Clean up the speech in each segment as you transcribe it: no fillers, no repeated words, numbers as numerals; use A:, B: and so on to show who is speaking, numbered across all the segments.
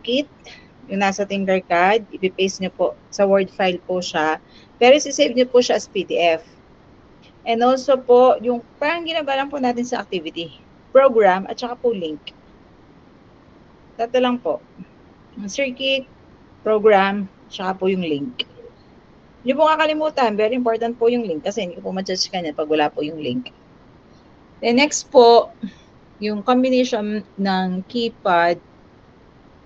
A: kit, yung nasa Tinkercad, ipipaste nyo po sa Word file po siya. Pero isi-save nyo po siya as PDF. And also po, yung parang ginagawa po natin sa activity, program at saka po link. Dito lang po. Yung circuit, program, saka po yung link. Hindi po kakalimutan, very important po yung link kasi hindi ko po ma-judge kanya pag wala po yung link. Then next po, yung combination ng keypad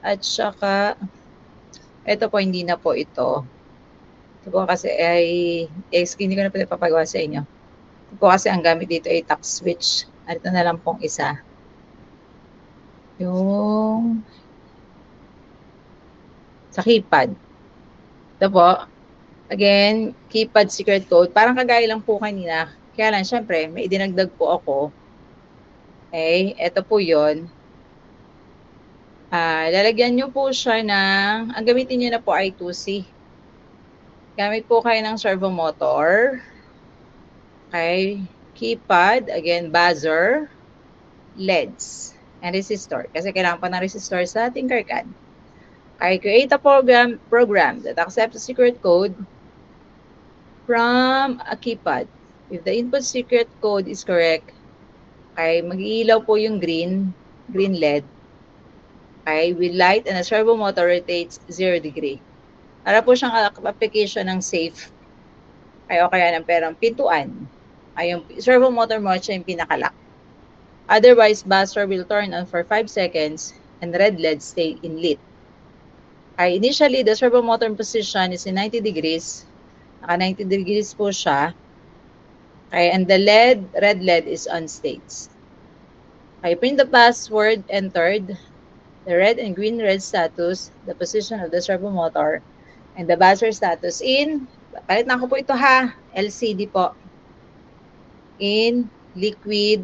A: at saka ito po hindi na po ito. Ito po kasi ay hindi ko na po napapagawa sa inyo. Ito po kasi ang gamit dito ay touch switch. At ito na lang pong isa. Yung sa keypad. Ito po. Again, keypad secret code. Parang kagaya lang po kanina. Kaya lang, syempre, may idinagdag po ako. Okay, ito po yun. Lalagyan nyo po siya ng, ang gamitin nyo na po ay 2C. Gamit po kayo ng servo motor. Okay, keypad, again, buzzer, LEDs, and resistor. Kasi kailangan pa ng resistor sa Tinkercad. Okay, create a program that accepts the secret code from a keypad. If the input secret code is correct, okay, mag-iilaw po yung green LED. Okay, with light and the servo motor rotates 0 degree. Para po siyang application ng safe. Okay, o kaya ng perang pintuan. Ay, yung servo motor mo siya yung pinakalock. Otherwise, buzzer will turn on for 5 seconds and red LED stay in lit. Okay, initially, the servo motor position is in 90 degrees. Naka 90 degrees po siya. Okay, and the red LED is on states. Okay, print the password entered, the red and green red status, the position of the servo motor, and the buzzer status in, palit na ko po ito ha, LCD po, in liquid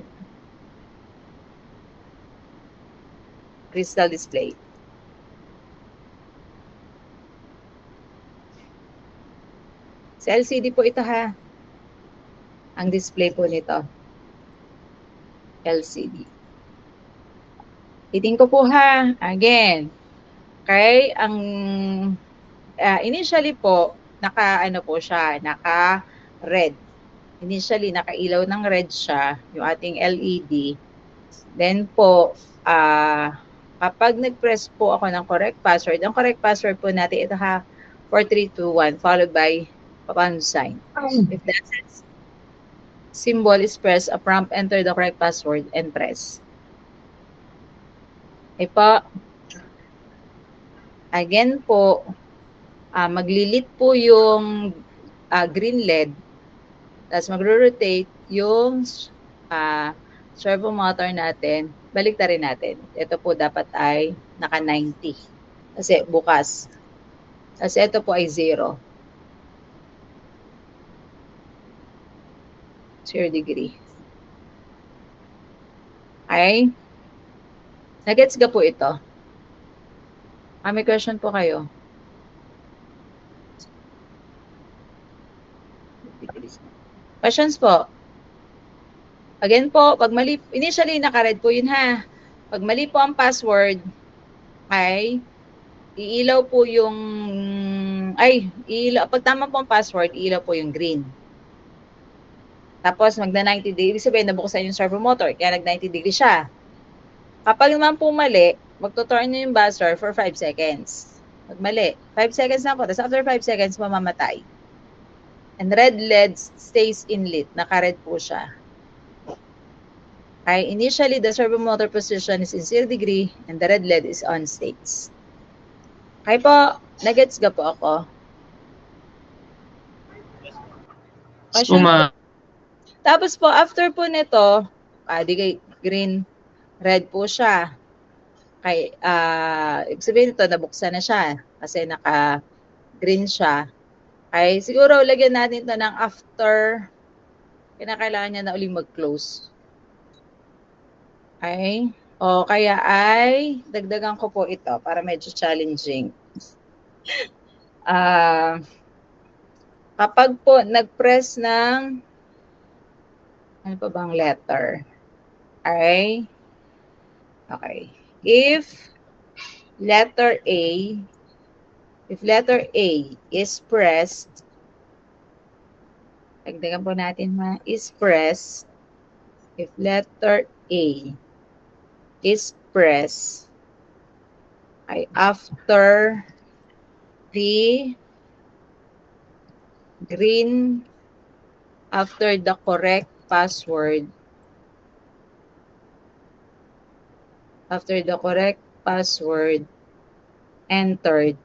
A: crystal display. Sa LCD po ito ha, ang display po nito. LCD. Itin ko po ha, again. Okay, ang initially po, naka-ano po siya, naka-red. Initially, nakailaw ng red siya, yung ating LED. Then po, kapag nag-press po ako ng correct password, ang correct password po natin, ito ha, 4321, followed by pound sign. If that symbol is pressed, a prompt, enter the correct password and press. Okay po. Again po, maglilit po yung green LED, tapos magro-rotate yung servo motor natin, balik na rin natin. Ito po dapat ay naka 90 kasi bukas. Kasi ito po ay 0. 0 degree. Okay? Nagets ka po ito? May question po kayo? Questions po? Again po, pag mali, initially naka-red po yun ha. Pag mali po ang password, ay iilaw po yung, pag tama po ang password, iilaw po yung green. Tapos magna 90 degree, ibig sabihin nabuksan yung servo motor, kaya nag 90 degree siya. Kapag naman po mali, magtuturn nyo yung buzzer for 5 seconds. Pag mali, 5 seconds na po, tapos after 5 seconds, mamamatay. And red LED stays in lit, naka-red po siya. Okay, initially, the servo motor position is in 0 degree and the red LED is on states. Okay po, nagets ka po ako? Question po. Tapos po, after po nito, di green, red po siya. Okay, ibig sabihin nito, nabuksan na siya kasi naka-green siya. Okay, siguro lagyan natin ito ng after, kinakailangan niya na uling mag-close. Okay, o kaya ay, dagdagan ko po ito para medyo challenging. Kapag po nag-press ng, ano pa bang letter? Okay. Okay. If letter A, if letter A is pressed, dagdagan po natin is pressed, if letter A is pressed, ay after the green, after the correct password, entered.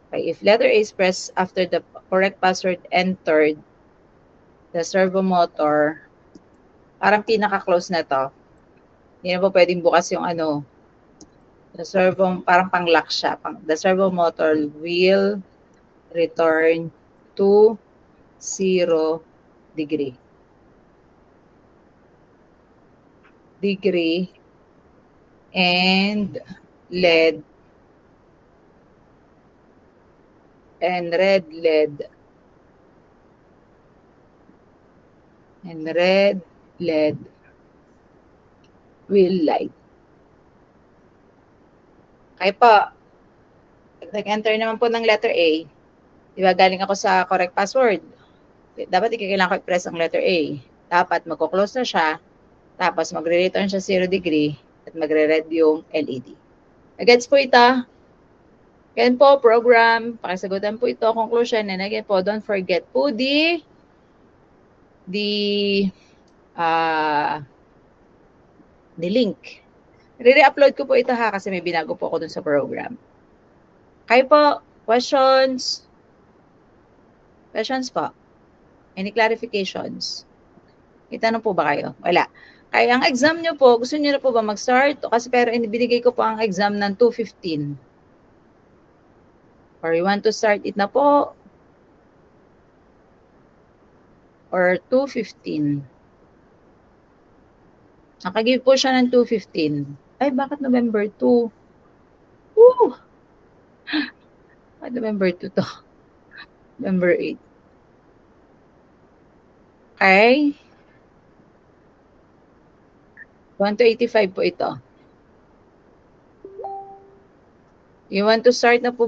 A: Okay, if letter A is pressed after the correct password entered, the servo motor, parang pinaka-close na to. Hindi na po pwedeng bukas yung ano, the servo, parang pang-lock siya. The servo motor will return to 0 degree. And LED and red LED will light. Okay po. Nag-enter naman po ng letter A. Di ba galing ako sa correct password? Dapat kailangan ko i-press ang letter A. Dapat magko-close na siya. Tapos magre-return siya 0 degree at magre-red yung LED. Agets po ito. Again po, program. Pakisagutan po ito, conclusion. And again po, don't forget po the link. Re-upload ko po ito ha kasi may binago po ako dun sa program. Kayo po, questions? Questions po? Any clarifications? Itanong po ba kayo? Wala. Kaya ang exam nyo po, gusto nyo na po ba mag-start? Kasi pero binigay ko po ang exam ng 2:15. Or you want to start it na po? Or 2:15? Nakagive po siya ng 2:15. Ay, bakit November 2? Woo! Bakit November 2 to? November 8. Okay? 1 to 85 po ito. You want to start na po ba?